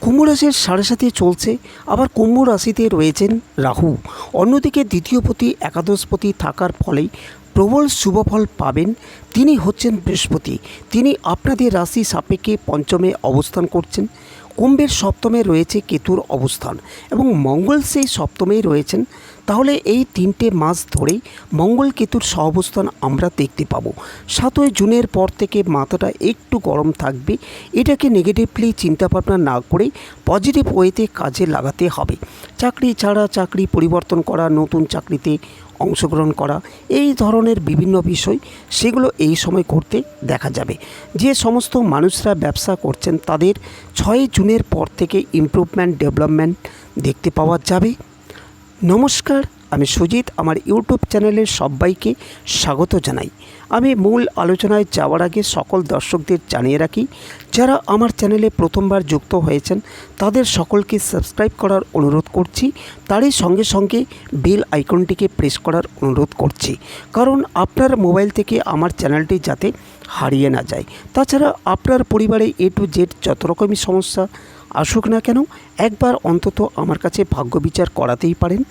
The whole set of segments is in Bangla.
কুম্ভ রাশির সাড়ে সাথে চলছে, আবার কুম্ভ রাশিতে রয়েছেন রাহু। অন্যদিকে দ্বিতীয়পতি একাদশপতি থাকার ফলেই প্রবল শুভফল পাবেন। তিনি হচ্ছেন বৃহস্পতি। তিনি আপনাদের রাশি সাপেক্ষে পঞ্চমে অবস্থান করছেন। কুম্ভের সপ্তমে রয়েছে কেতুর অবস্থান এবং মঙ্গল সেই সপ্তমেই রয়েছেন। তাহলে এই 3টে মাস ধরেই মঙ্গল কেতুর সহাবস্থান আমরা দেখতে পাবো। 7ই জুনের পর থেকে মাথাটা একটু গরম থাকবে। এটাকে নেগেটিভলি চিন্তাভাবনা না করে পজিটিভ ওয়েতে কাজে লাগাতে হবে। চাকরি ছাড়া চাকরি পরিবর্তন করা, নতুন চাকরিতে অংশগ্রহণ করা, এই ধরনের বিভিন্ন বিষয় সেগুলো এই সময় করতে দেখা যাবে। যে সমস্ত মানুষরা ব্যবসা করছেন তাদের 6ই জুনের পর থেকে ইমপ্রুভমেন্ট, ডেভেলপমেন্ট দেখতে পাওয়া যাবে। নমস্কার, আমি সুজিত। আমার ইউটিউব চ্যানেলের সবাইকে স্বাগত জানাই। আমি মূল আলোচনায় যাওয়ার আগে সকল দর্শকদের জানিয়ে রাখি, যারা আমার চ্যানেলে প্রথমবার যুক্ত হয়েছেন তাদের সকলকে সাবস্ক্রাইব করার অনুরোধ করছি। তারই সঙ্গে সঙ্গে বেল আইকনটিকে প্রেস করার অনুরোধ করছি, কারণ আপনার মোবাইল থেকে আমার চ্যানেলটি যাতে হারিয়ে না যায়। তাছাড়া আপনার পরিবারে A to Z যত রকমই সমস্যা আসুক না কেন, একবার অন্তত আমার কাছে ভাগ্য বিচার করাতেই পারেন।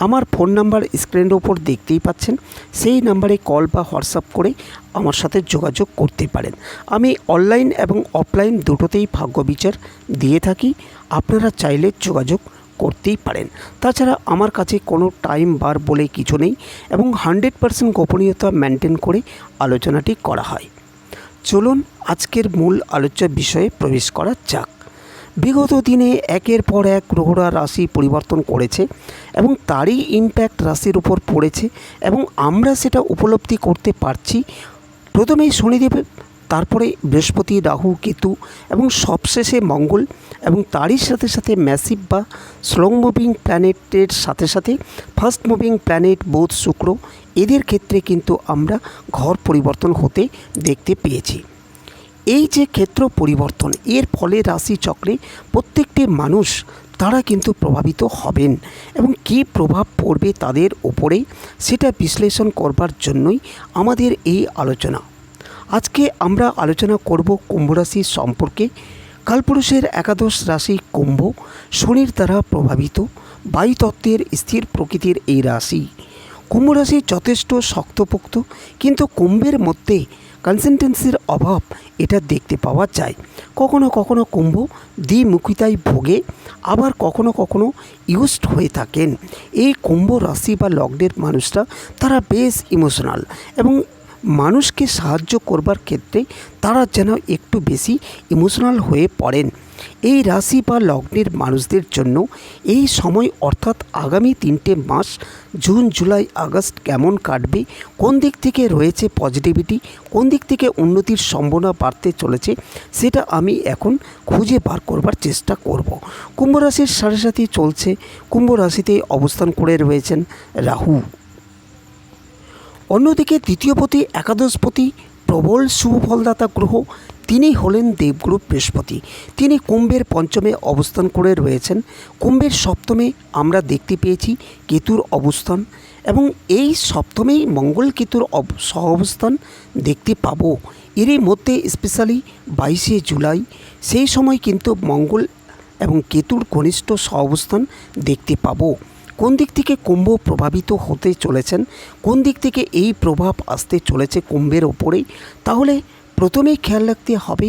আমার ফোন নাম্বার স্ক্রিনের ওপর দেখতেই পাচ্ছেন, সেই নাম্বারে কল বা হোয়াটসঅ্যাপ করে আমার সাথে যোগাযোগ করতে পারেন। আমি অনলাইন এবং অফলাইন দুটোতেই ভাগ্য বিচার দিয়ে থাকি, আপনারা চাইলে যোগাযোগ করতেই পারেন। তাছাড়া আমার কাছে কোনো টাইম বার বলে কিছু নেই এবং 100% গোপনীয়তা মেনটেন করে আলোচনাটি করা হয়। চলুন আজকের মূল আলোচ্য বিষয়ে প্রবেশ করা যাক। বিগত দিনে একের পর এক গ্রহরা রাশি পরিবর্তন করেছে এবং তারই ইম্প্যাক্ট রাশির উপর পড়েছে এবং আমরা সেটা উপলব্ধি করতে পারছি। প্রথমেই শনিদেব, তারপরে বৃহস্পতি, রাহু, কেতু এবং সবশেষে মঙ্গল এবং তারই সাথে সাথে ম্যাসিভ বা স্লো মুভিং প্ল্যানেটের সাথে সাথে ফাস্ট মুভিং প্ল্যানেট বুধ, শুক্র, এদের ক্ষেত্রে কিন্তু আমরা ঘর পরিবর্তন হতে দেখতে পেয়েছি। এই যে ক্ষেত্র পরিবর্তন, এর ফলে রাশি চক্রে প্রত্যেকটি মানুষ তারা কিন্তু প্রভাবিত হবেন এবং কী প্রভাব পড়বে তাদের ওপরে সেটা বিশ্লেষণ করবার জন্যই আমাদের এই আলোচনা। আজকে আমরা আলোচনা করব কুম্ভ রাশি সম্পর্কে। কালপুরুষের একাদশ রাশি কুম্ভ, শনির দ্বারা প্রভাবিত, বায়ুতত্ত্বের স্থির প্রকৃতির এই রাশি। কুম্ভ রাশি যথেষ্ট শক্তপোক্ত, কিন্তু কুম্ভের মধ্যে কনসিস্টেন্সির অভাব এটা দেখতে পাওয়া যায়। কখনো কখনো কুম্ভ দ্বিমুখিতায় ভোগে, আবার কখনো কখনো ইউজড হয়ে থাকেন। এই কুম্ভ রাশি বা লগ্নের মানুষরা তারা বেশ ইমোশনাল এবং মানুষকে সাহায্য করবার ক্ষেত্রে তারা যেন একটু বেশি ইমোশনাল হয়ে পড়েন। এই রাশি বা লগ্নের মানুষদের জন্য এই সময় অর্থাৎ আগামী 3টে মাস জুন, জুলাই, আগস্ট কেমন কাটবে, কোন দিক থেকে রয়েছে পজিটিভিটি, কোন দিক থেকে উন্নতির সম্ভাবনা বাড়তে চলেছে, সেটা আমি এখন খুঁজে বার করবার চেষ্টা করব। কুম্ভ রাশির সাড়ে সাথে চলছে। কুম্ভ রাশিতে অবস্থান করে রয়েছেন রাহু। অন্যদিকে দ্বিতীয়পতি একাদশপতি প্রবল শুভফলদাতা গ্রহ, তিনি হলেন দেবগুরু বৃহস্পতি। তিনি কুম্ভের পঞ্চমে অবস্থান করে রয়েছেন। কুম্ভের সপ্তমে আমরা দেখতে পেয়েছি কেতুর অবস্থান এবং এই সপ্তমেই মঙ্গল কেতুর সহাবস্থান দেখতে পাবো। এরই মধ্যে স্পেশালি 22শে জুলাই সেই সময় কিন্তু মঙ্গল এবং কেতুর ঘনিষ্ঠ সহাবস্থান দেখতে পাবো। কোন দিক থেকে কুম্ভ প্রভাবিত হতে চলেছেন, কোন দিক থেকে এই প্রভাব আসতে চলেছে কুম্ভের ওপরেই, তাহলে প্রথমেই খেয়াল রাখতে হবে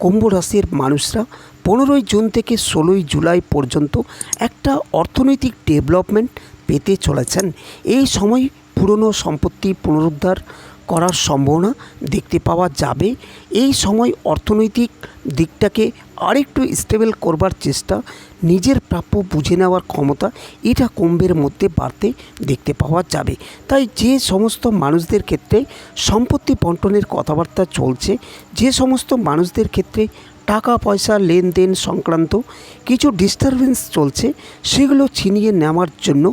কুম্ভ রাশির মানুষরা 15ই জুন থেকে 16ই জুলাই পর্যন্ত একটা অর্থনৈতিক ডেভেলপমেন্ট পেতে চলেছেন। এই সময় পুরনো সম্পত্তি পুনরুদ্ধার করার সম্ভাবনা দেখতে পাওয়া যাবে। এই সময় অর্থনৈতিক দিকটাকে আরেকটু স্টেবল করবার চেষ্টা, নিজের প্রাপ্য বুঝে নেওয়ার ক্ষমতা, এটা কুম্ভের মধ্যে বাড়তে দেখতে পাওয়া যাবে। তাই যে সমস্ত মানুষদের ক্ষেত্রে সম্পত্তি বন্টনের কথাবার্তা চলছে, যে সমস্ত মানুষদের ক্ষেত্রে টাকা পয়সা লেনদেন সংক্রান্ত কিছু ডিস্টারবেন্স চলছে, সেগুলো ছিনিয়ে নেওয়ার জন্য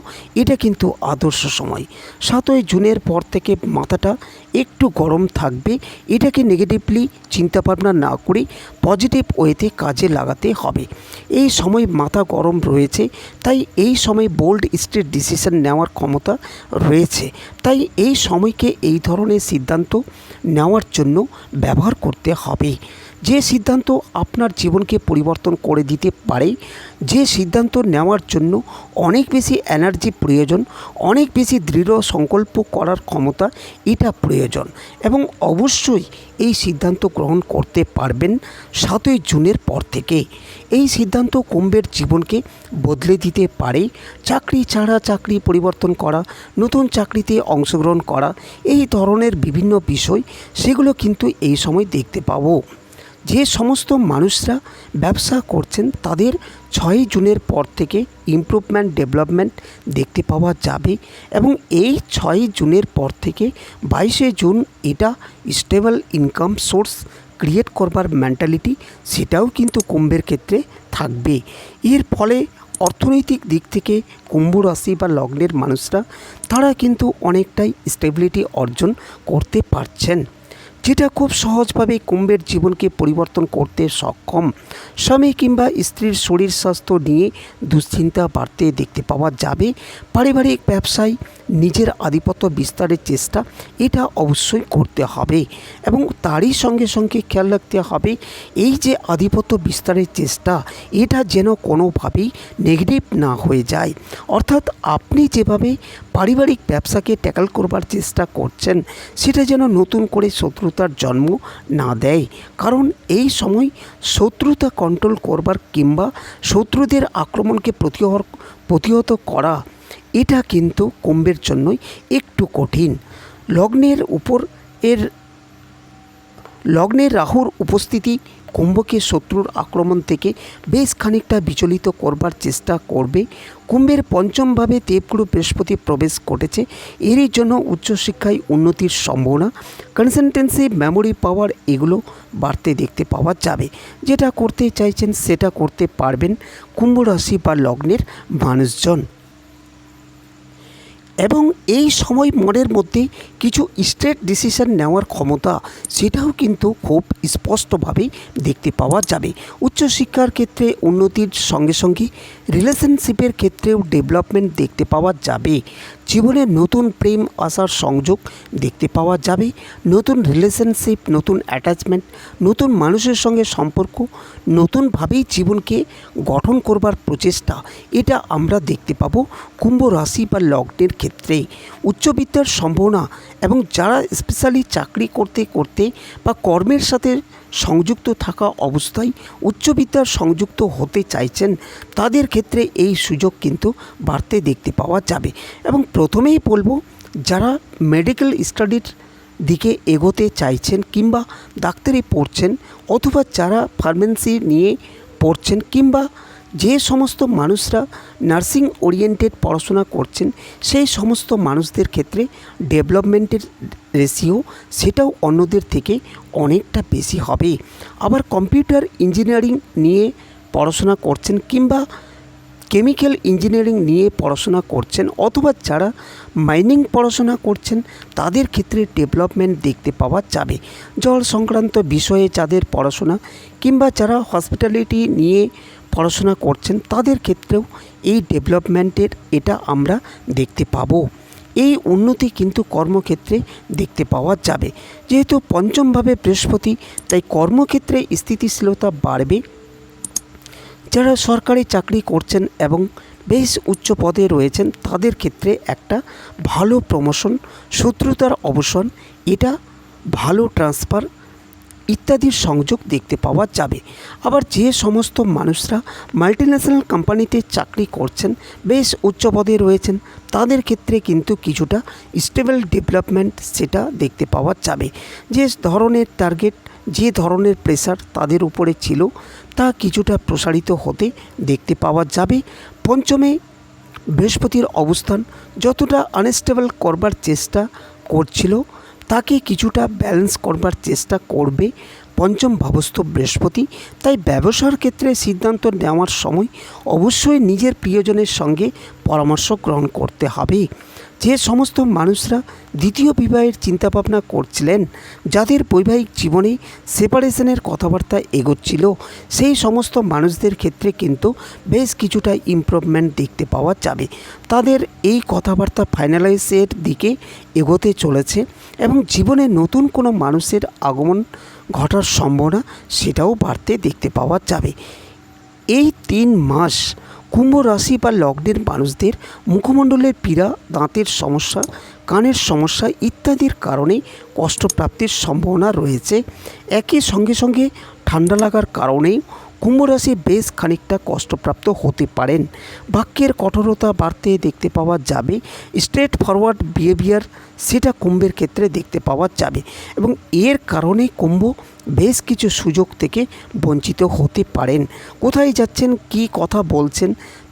এটা কিন্তু আদর্শ সময়। 7ই জুনের পর থেকে মাথাটা একটু গরম থাকবে। এটাকে নেগেটিভলি চিন্তাভাবনা না করে পজিটিভ ওয়েতে কাজে লাগাতে হবে। এই সময় মাথা গরম রয়েছে, তাই এই সময় বোল্ড স্ট্রেট ডিসিশন নেওয়ার ক্ষমতা রয়েছে। তাই এই সময়কে এই ধরনের সিদ্ধান্ত নেওয়ার জন্য ব্যবহার করতে হবে। যে সিদ্ধান্ত আপনার জীবনকে পরিবর্তন করে দিতে পারে, যে সিদ্ধান্ত নেওয়ার জন্য অনেক বেশি এনার্জি প্রয়োজন, অনেক বেশি দৃঢ় সংকল্প করার ক্ষমতা এটা প্রয়োজন। এবং অবশ্যই এই সিদ্ধান্ত গ্রহণ করতে পারবেন 7ই জুনের পর থেকে। এই সিদ্ধান্ত কুম্ভের জীবনকে বদলে দিতে পারে। চাকরি ছাড়া চাকরি পরিবর্তন করা, নতুন চাকরিতে অংশগ্রহণ করা, এই ধরনের বিভিন্ন বিষয় সেগুলো কিন্তু এই সময় দেখতে পাবো। যে সমস্ত মানুষরা ব্যবসা করছেন তাদের 6ই জুনের পর থেকে ইমপ্রুভমেন্ট, ডেভেলপমেন্ট দেখতে পাওয়া যাবে। এবং এই 6ই জুনের পর থেকে 22শে জুন এটা স্টেবল ইনকাম সোর্স ক্রিয়েট করবার মেন্টালিটি সেটাও কিন্তু কুম্ভের ক্ষেত্রে থাকবে। এর ফলে অর্থনৈতিক দিক থেকে কুম্ভ রাশি বা লগ্নের মানুষরা তারা কিন্তু অনেকটাই স্টেবিলিটি অর্জন করতে পারছেন, যেটা খুব সহজভাবে কুম্ভের জীবনকে পরিবর্তন করতে সক্ষম। স্বামী কিংবা স্ত্রীর শরীর স্বাস্থ্য নিয়ে দুশ্চিন্তা বাড়তে দেখতে পাওয়া যাবে। পারিবারিক ব্যবসায় নিজের আধিপত্য বিস্তারের চেষ্টা এটা অবশ্যই করতে হবে। এবং তারই সঙ্গে সঙ্গে খেয়াল রাখতে হবে এই যে আধিপত্য বিস্তারের চেষ্টা এটা যেন কোনোভাবেই নেগেটিভ না হয়ে যায়। অর্থাৎ আপনি যেভাবে পারিবারিক ব্যবসাকে ট্যাকল করবার চেষ্টা করছেন সেটা যেন নতুন করে শত্রুতার জন্ম না দেয়। কারণ এই সময় শত্রুতা কন্ট্রোল করবার কিংবা শত্রুদের আক্রমণকে প্রতিহত করা এটা কিন্তু কুম্ভের জন্যই একটু কঠিন। লগ্নের রাহুর উপস্থিতি কুম্ভকে শত্রুর আক্রমণ থেকে বেশ খানিকটা বিচলিত করবার চেষ্টা করবে। কুম্ভের পঞ্চমভাবে দেবগুরু বৃহস্পতি প্রবেশ ঘটেছে, এরই জন্য উচ্চশিক্ষায় উন্নতির সম্ভাবনা, কনসেন্টেন্সি, মেমোরি পাওয়ার এগুলো বাড়তে দেখতে পাওয়া যাবে। যেটা করতে চাইছেন সেটা করতে পারবেন কুম্ভ রাশি বা লগ্নের মানুষজন। এবং এই সময় মনের মধ্যে কিছু স্ট্রেট ডিসিশন নেওয়ার ক্ষমতা সেটাও কিন্তু খুব স্পষ্টভাবে দেখতে পাওয়া যাবে। উচ্চশিক্ষার ক্ষেত্রে উন্নতির সঙ্গে সঙ্গে রিলেশনশিপের ক্ষেত্রেও ডেভেলপমেন্ট দেখতে পাওয়া যাবে। জীবনে নতুন প্রেম আসার সংযোগ দেখতে পাওয়া যাবে। নতুন রিলেশনশিপ, নতুন অ্যাটাচমেন্ট, নতুন মানুষের সঙ্গে সম্পর্ক, নতুনভাবেই জীবনকে গঠন করবার প্রচেষ্টা এটা আমরা দেখতে পাবো কুম্ভ রাশি বা লগ্নের ক্ষেত্রে। উচ্চবিদ্যার সম্ভাবনা এবং যারা স্পেশালি চাকরি করতে করতে বা কর্মের সাথে সংযুক্ত থাকা অবস্থায় উচ্চবিদ্যার সংযুক্ত হতে চাইছেন তাদের ক্ষেত্রে এই সুযোগ কিন্তু বাড়তে দেখতে পাওয়া যাবে। এবং প্রথমেই বলবো যারা মেডিকেল স্টাডির দিকে এগোতে চাইছেন কিংবা ডাক্তারি পড়ছেন, অথবা যারা ফার্মেসি নিয়ে পড়ছেন, কিংবা যে সমস্ত মানুষরা নার্সিং ওরিয়েন্টেড পড়াশোনা করছেন সেই সমস্ত মানুষদের ক্ষেত্রে ডেভেলপমেন্টের রেশিও সেটাও অন্যদের থেকে অনেকটা বেশি হবে। আবার কম্পিউটার ইঞ্জিনিয়ারিং নিয়ে পড়াশোনা করছেন কিংবা কেমিক্যাল ইঞ্জিনিয়ারিং নিয়ে পড়াশোনা করছেন, অথবা যারা মাইনিং পড়াশোনা করছেন তাদের ক্ষেত্রে ডেভেলপমেন্ট দেখতে পাওয়া যাবে। জল সংক্রান্ত বিষয়ে যাদের পড়াশোনা কিংবা যারা হসপিটালিটি নিয়ে পড়াশোনা করছেন তাদের ক্ষেত্রেও এই ডেভেলপমেন্টের এটা আমরা দেখতে পাবো। এই উন্নতি কিন্তু কর্মক্ষেত্রে দেখতে পাওয়া যাবে। যেহেতু পঞ্চমভাবে বৃহস্পতি, তাই কর্মক্ষেত্রে স্থিতিশীলতা বাড়বে। যারা সরকারি চাকরি করছেন এবং বেশ উচ্চ পদে রয়েছেন তাদের ক্ষেত্রে একটা ভালো প্রমোশন, শত্রুতার অবসান, এটা ভালো ট্রান্সফার ইত্যাদির সংযোগ দেখতে পাওয়া যাবে। আবার যে সমস্ত মানুষরা মাল্টিন্যাশনাল কোম্পানিতে চাকরি করছেন, বেশ উচ্চ পদে রয়েছেন, তাদের ক্ষেত্রে কিন্তু কিছুটা স্টেবল ডেভেলপমেন্ট সেটা দেখতে পাওয়া যাবে। যে ধরনের টার্গেট, যে ধরনের প্রেশার তাদের উপরে ছিল তা কিছুটা প্রসারিত হতে দেখতে পাওয়া যাবে। পঞ্চমে বৃহস্পতির অবস্থান যতটা আনস্টেবল করবার চেষ্টা করছিল তাকে কিছুটা ব্যালেন্স করবার চেষ্টা করবে পঞ্চম ভাবস্থ বৃহস্পতি। তাই ব্যবসার ক্ষেত্রে সিদ্ধান্ত নেওয়ার সময় অবশ্যই নিজের প্রিয়জনের সঙ্গে পরামর্শ গ্রহণ করতে হবে। যে সমস্ত মানুষরা দ্বিতীয় বিবাহের চিন্তাভাবনা করছিলেন, যাদের বৈবাহিক জীবনে সেপারেশনের কথাবার্তা এগোচ্ছিল, সেই সমস্ত মানুষদের ক্ষেত্রে কিন্তু বেশ কিছুটা ইমপ্রুভমেন্ট দেখতে পাওয়া যাবে। তাদের এই কথাবার্তা ফাইনালাইজের দিকে এগোতে চলেছে এবং জীবনে নতুন কোনো মানুষের আগমন ঘটার সম্ভাবনা সেটাও বাড়তে দেখতে পাওয়া যাবে। এই 3 মাস কুম্ভ রাশি বা লগ্নের মানুষদের মুখমণ্ডলের পীড়া, দাঁতের সমস্যা, কানের সমস্যা ইত্যাদির কারণে কষ্টপ্রাপ্তির সম্ভাবনা রয়েছে। একই সঙ্গে ঠান্ডা লাগার কারণেই কুম্ভ রাশি বেশ খানিকটা কষ্টপ্রাপ্ত হতে পারেন। বাক্যের কঠোরতা বাড়তে দেখতে পাওয়া যাবে। স্ট্রেট ফরওয়ার্ড বিহেভিয়ার সেটা কুম্ভের ক্ষেত্রে দেখতে পাওয়া যাবে এবং এর কারণে কুম্ভ বেশ কিছু সুযোগ থেকে বঞ্চিত হতে পারেন। কোথায় যাচ্ছেন, কী কথা বলছেন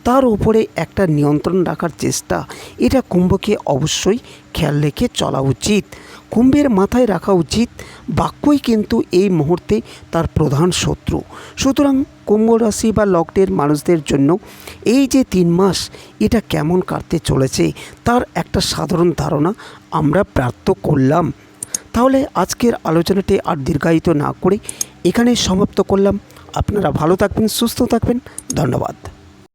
তার উপরে একটা নিয়ন্ত্রণ রাখার চেষ্টা, এটা কুম্ভকে অবশ্যই খেয়াল রেখে চলা উচিত। কুম্ভের মাথায় রাখা উচিত বাক্যই কিন্তু এই মুহূর্তে তার প্রধান শত্রু। সুতরাং কুম্ভ রাশি বা লগ্নের মানুষদের জন্য এই যে 3 মাস এটা কেমন কাটতে চলেছে তার একটা সাধারণ ধারণা আমরা প্রাপ্ত করলাম। তাহলে আজকের আলোচনাটি আর দীর্ঘায়িত না করে এখানে সমাপ্ত করলাম। আপনারা ভালো থাকবেন, সুস্থ থাকবেন। ধন্যবাদ।